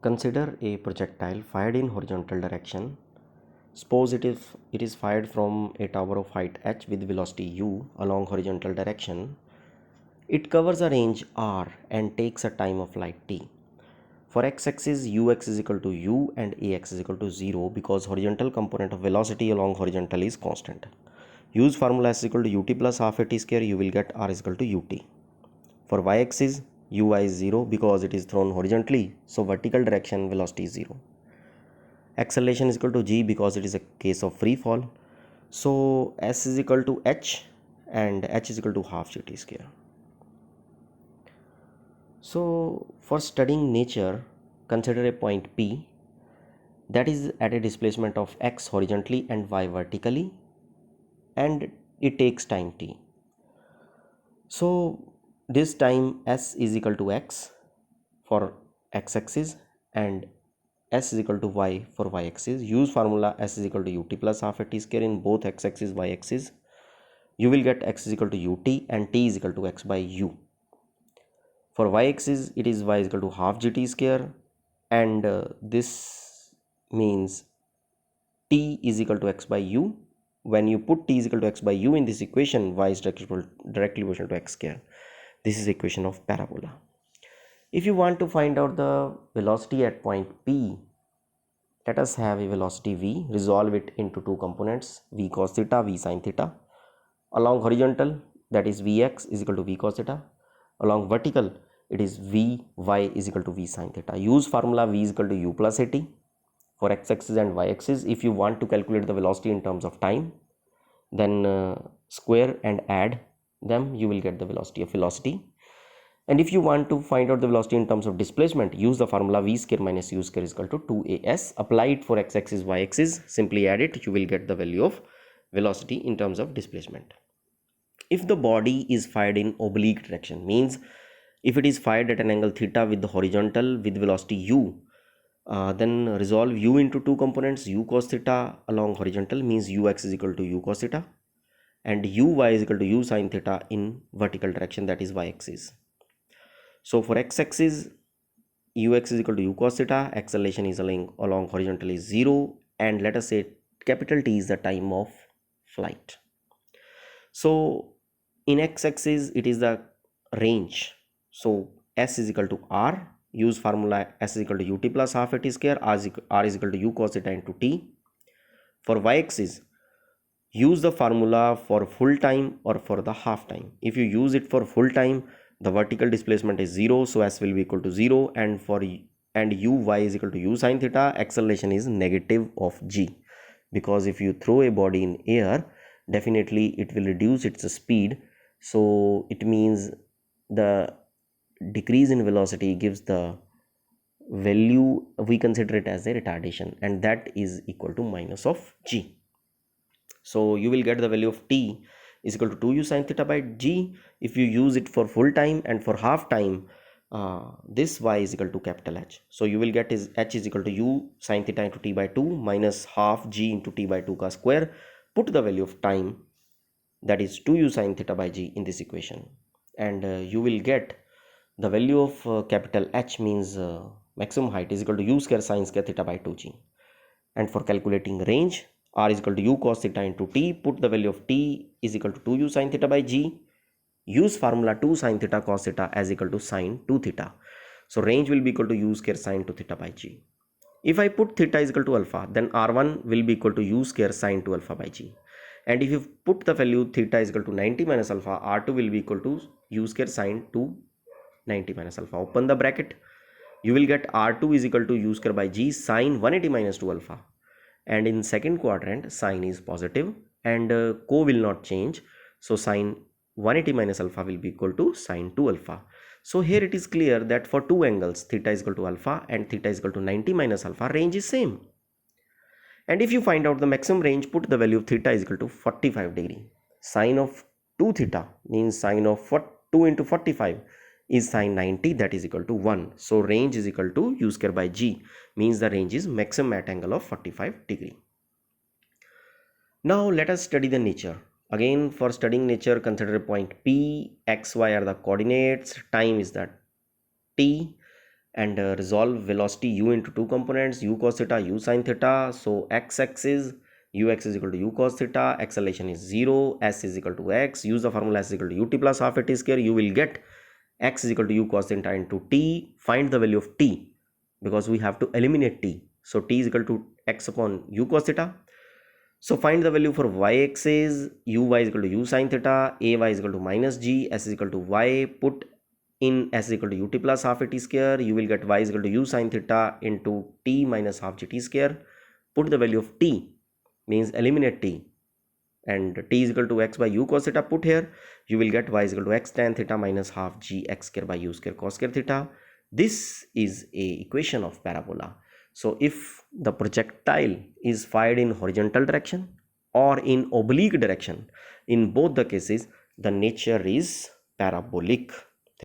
Consider a projectile fired in horizontal direction. Suppose it is fired from a tower of height h with velocity u along horizontal direction. It covers a range r and takes a time of flight t. For x-axis, ux is equal to u and ax is equal to 0 because horizontal component of velocity along horizontal is constant. Use formula s is equal to ut plus half at square, you will get r is equal to ut. For y-axis, uy is 0 because it is thrown horizontally, so vertical direction velocity is 0. Acceleration is equal to g because it is a case of free fall, so s is equal to h and h is equal to half gt square. So for studying nature, consider a point P that is at a displacement of x horizontally and y vertically, and it takes time t. So this time s is equal to x for x-axis and s is equal to y for y-axis. Use formula s is equal to ut plus half at t square in both x-axis y-axis. You will get x is equal to ut and t is equal to x by u. For y-axis, it is y is equal to half gt square, and this means t is equal to x by u. When you put t is equal to x by u in this equation, y is directly proportional to x square. This is equation of parabola. If you want to find out the velocity at point P, let us have a velocity v, resolve it into two components, v cos theta, v sin theta. Along horizontal, that is vx is equal to v cos theta. Along vertical, it is vy is equal to v sin theta. Use formula v is equal to u plus at for x-axis and y-axis. If you want to calculate the velocity in terms of time, then square and add them, you will get the velocity of velocity. And if you want to find out the velocity in terms of displacement, use the formula v square minus u square is equal to 2as. Apply it for x-axis, y-axis, simply add it, you will get the value of velocity in terms of displacement. If the body is fired in oblique direction, means if it is fired at an angle theta with the horizontal with velocity u, then resolve u into two components, u cos theta along horizontal means ux is equal to u cos theta and uy is equal to u sin theta in vertical direction, that is y-axis. So for x-axis, ux is equal to u cos theta, acceleration is along horizontal is 0, and let us say capital T is the time of flight. So in x-axis it is the range, so s is equal to r. Use formula s is equal to ut plus half at square, r is equal to u cos theta into t. For y-axis, use the formula for full time or for the half time. If you use it for full time, the vertical displacement is 0, so s will be equal to 0, and uy is equal to u sin theta, acceleration is negative of g, because if you throw a body in air, definitely it will reduce its speed, so it means the decrease in velocity gives the value, we consider it as a retardation, and that is equal to minus of g. So you will get the value of t is equal to 2u sin theta by g. If you use it for full time, and for half time, this y is equal to capital H. So you will get is h is equal to u sin theta into t by 2 minus half g into t by 2 ka square. Put the value of time, that is 2u sin theta by g, in this equation, and you will get the value of capital H, means maximum height, is equal to u square sin square theta by 2g. And for calculating range, r is equal to u cos theta into t. Put the value of t is equal to 2u sin theta by g. Use formula 2 sin theta cos theta as equal to sin 2 theta. So range will be equal to u square sin 2 theta by g. If I put theta is equal to alpha, then r1 will be equal to u square sin 2 alpha by g. And if you put the value theta is equal to 90 minus alpha, r2 will be equal to u square sin 2 90 minus alpha. Open the bracket. You will get r2 is equal to u square by g sin 180 minus 2 alpha. And in second quadrant, sine is positive and co will not change. So sine 180 minus alpha will be equal to sine 2 alpha. So here it is clear that for two angles, theta is equal to alpha and theta is equal to 90 minus alpha, range is same. And if you find out the maximum range, put the value of theta is equal to 45 degree. Sine of 2 theta means sine of 2 into 45 is sine 90, that is equal to 1. So range is equal to u square by g, means the range is maximum at angle of 45 degree. Now let us study the nature. Again, for studying nature, consider a point P, x, y are the coordinates, time is the t, and resolve velocity u into two components, u cos theta, u sin theta. So x-axis ux is equal to u cos theta, acceleration is 0, s is equal to x. Use the formula s is equal to ut plus half at t square. You will get x is equal to u cos theta into t. Find the value of t because we have to eliminate t. So t is equal to x upon u cos theta. So find the value for y-axis. Uy is equal to u sin theta, ay is equal to minus g, s is equal to y. Put in s is equal to ut plus half a t square. You will get y is equal to u sin theta into t minus half gt square. Put the value of t, means eliminate t, and t is equal to x by u cos theta. Put here, you will get y is equal to x tan theta minus half g x square by u square cos square theta. This is a equation of parabola. So if the projectile is fired in horizontal direction or in oblique direction, in both the cases the nature is parabolic.